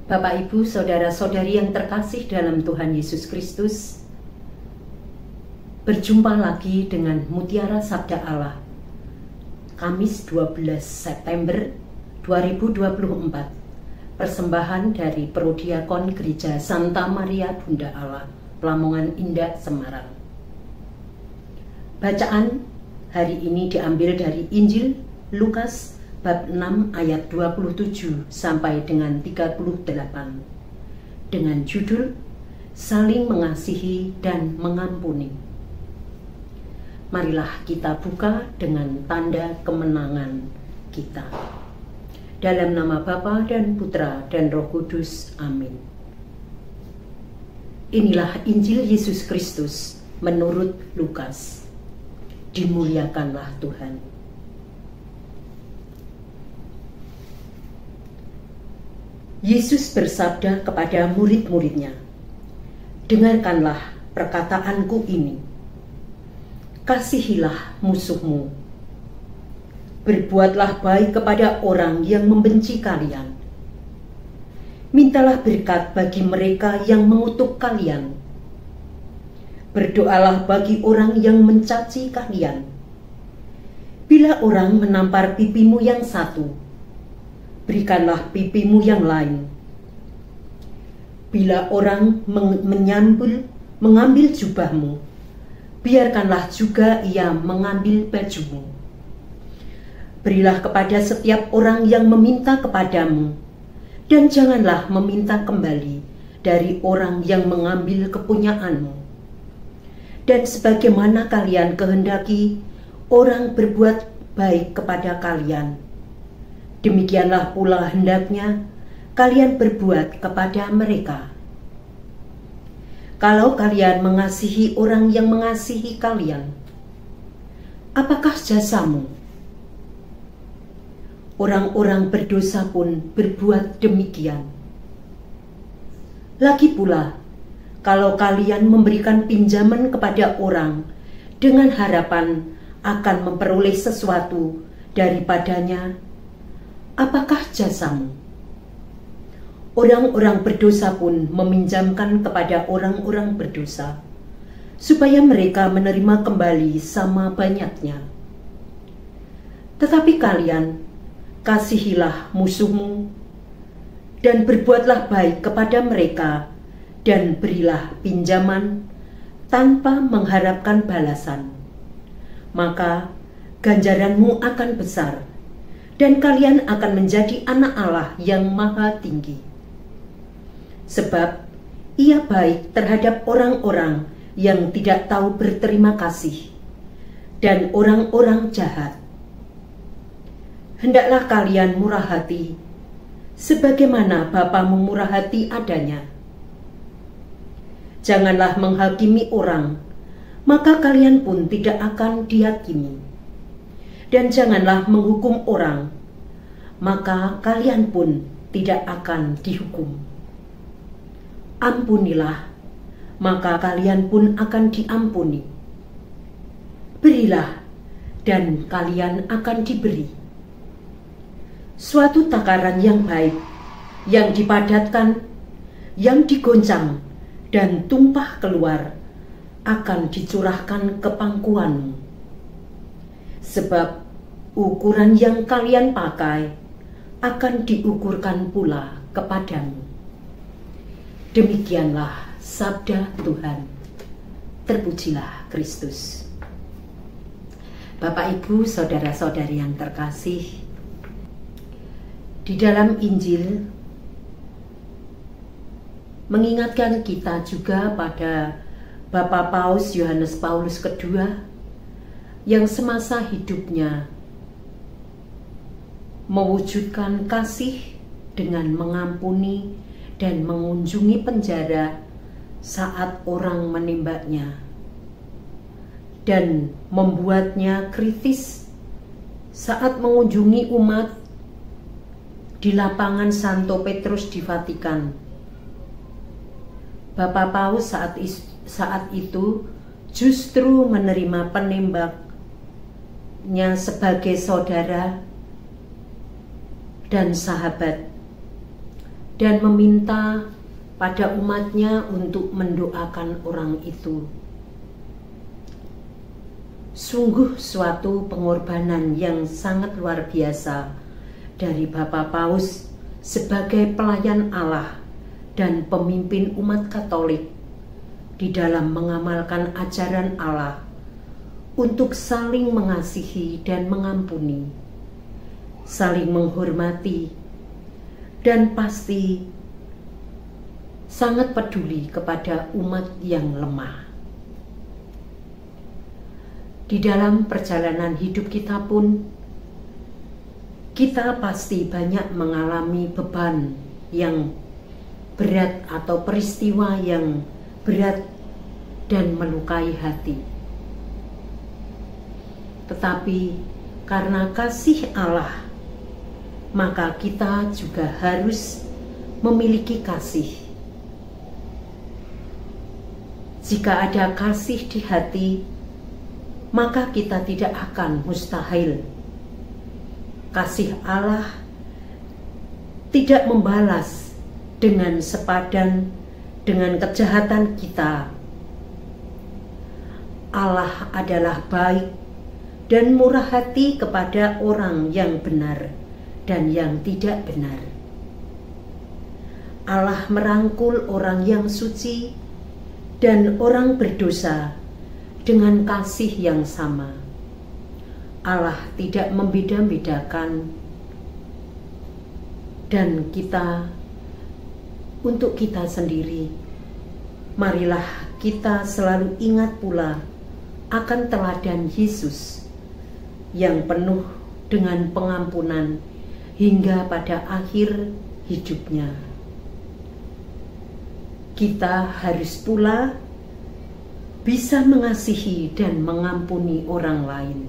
Bapak, Ibu, Saudara-saudari yang terkasih dalam Tuhan Yesus Kristus, berjumpa lagi dengan Mutiara Sabda Allah, Kamis 12 September 2024, persembahan dari Prodiakon Gereja Santa Maria Bunda Allah, Lamongan Indah, Semarang. Bacaan hari ini diambil dari Injil Lukas bab 6 ayat 27 sampai dengan 38 dengan judul Saling Mengasihi dan Mengampuni. Marilah kita buka dengan tanda kemenangan kita. Dalam nama Bapa dan Putra dan Roh Kudus. Amin. Inilah Injil Yesus Kristus menurut Lukas. Dimuliakanlah Tuhan. Yesus bersabda kepada murid-muridnya, "Dengarkanlah perkataanku ini. Kasihilah musuhmu. Berbuatlah baik kepada orang yang membenci kalian. Mintalah berkat bagi mereka yang mengutuk kalian. Berdoalah bagi orang yang mencaci kalian. Bila orang menampar pipimu yang satu, berikanlah pipimu yang lain. Bila orang mengambil jubahmu, biarkanlah juga ia mengambil bajumu. Berilah kepada setiap orang yang meminta kepadamu, dan janganlah meminta kembali dari orang yang mengambil kepunyaanmu. Dan sebagaimana kalian kehendaki orang berbuat baik kepada kalian, demikianlah pula hendaknya kalian berbuat kepada mereka. Kalau kalian mengasihi orang yang mengasihi kalian, apakah jasamu? Orang-orang berdosa pun berbuat demikian. Lagi pula, kalau kalian memberikan pinjaman kepada orang dengan harapan akan memperoleh sesuatu daripadanya, apakah jasamu? Orang-orang berdosa pun meminjamkan kepada orang-orang berdosa, supaya mereka menerima kembali sama banyaknya. Tetapi kalian, kasihilah musuhmu, dan berbuatlah baik kepada mereka, dan berilah pinjaman tanpa mengharapkan balasan. Maka ganjaranmu akan besar, dan kalian akan menjadi anak Allah yang maha tinggi. Sebab ia baik terhadap orang-orang yang tidak tahu berterima kasih dan orang-orang jahat. Hendaklah kalian murah hati, sebagaimana Bapamu murah hati adanya. Janganlah menghakimi orang, maka kalian pun tidak akan dihakimi. Dan janganlah menghukum orang, maka kalian pun tidak akan dihukum. Ampunilah, maka kalian pun akan diampuni. Berilah, dan kalian akan diberi. Suatu takaran yang baik, yang dipadatkan, yang digoncang, dan tumpah keluar, akan dicurahkan ke pangkuanmu. Sebab ukuran yang kalian pakai akan diukurkan pula kepadamu." Demikianlah sabda Tuhan. Terpujilah Kristus. Bapak, Ibu, Saudara-saudari yang terkasih, di dalam Injil mengingatkan kita juga pada Bapak Paus Yohanes Paulus II yang semasa hidupnya mewujudkan kasih dengan mengampuni dan mengunjungi penjara saat orang menembaknya, dan membuatnya kritis saat mengunjungi umat di lapangan Santo Petrus di Vatikan. Bapak Paus saat itu justru menerima penembaknya sebagai saudara dan sahabat, dan meminta pada umatnya untuk mendoakan orang itu. Sungguh suatu pengorbanan yang sangat luar biasa dari Bapak Paus sebagai pelayan Allah dan pemimpin umat Katolik di dalam mengamalkan ajaran Allah untuk saling mengasihi dan mengampuni, saling menghormati, dan pasti sangat peduli kepada umat yang lemah. Di dalam perjalanan hidup kita pun, kita pasti banyak mengalami beban yang berat atau peristiwa yang berat dan melukai hati. Tetapi karena kasih Allah, maka kita juga harus memiliki kasih. Jika ada kasih di hati, maka kita tidak akan mustahil. Kasih Allah tidak membalas dengan sepadan dengan kejahatan kita. Allah adalah baik dan murah hati kepada orang yang benar dan yang tidak benar. Allah merangkul orang yang suci dan orang berdosa dengan kasih yang sama. Allah tidak membeda-bedakan, dan untuk kita sendiri, marilah kita selalu ingat pula akan teladan Yesus yang penuh dengan pengampunan hingga pada akhir hidupnya. Kita harus pula bisa mengasihi dan mengampuni orang lain.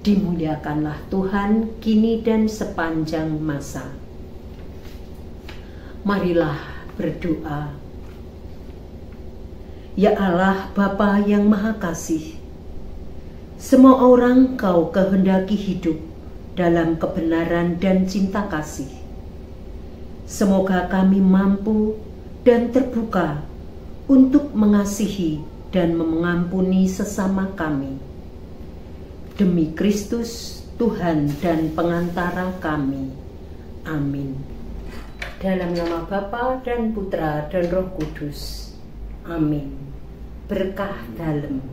Dimuliakanlah Tuhan kini dan sepanjang masa. Marilah berdoa. Ya Allah, Bapa yang Maha Kasih, semua orang Kau kehendaki hidup dalam kebenaran dan cinta kasih. Semoga kami mampu dan terbuka untuk mengasihi dan mengampuni sesama kami. Demi Kristus, Tuhan dan pengantara kami. Amin. Dalam nama Bapa dan Putra dan Roh Kudus. Amin. Berkah dalem.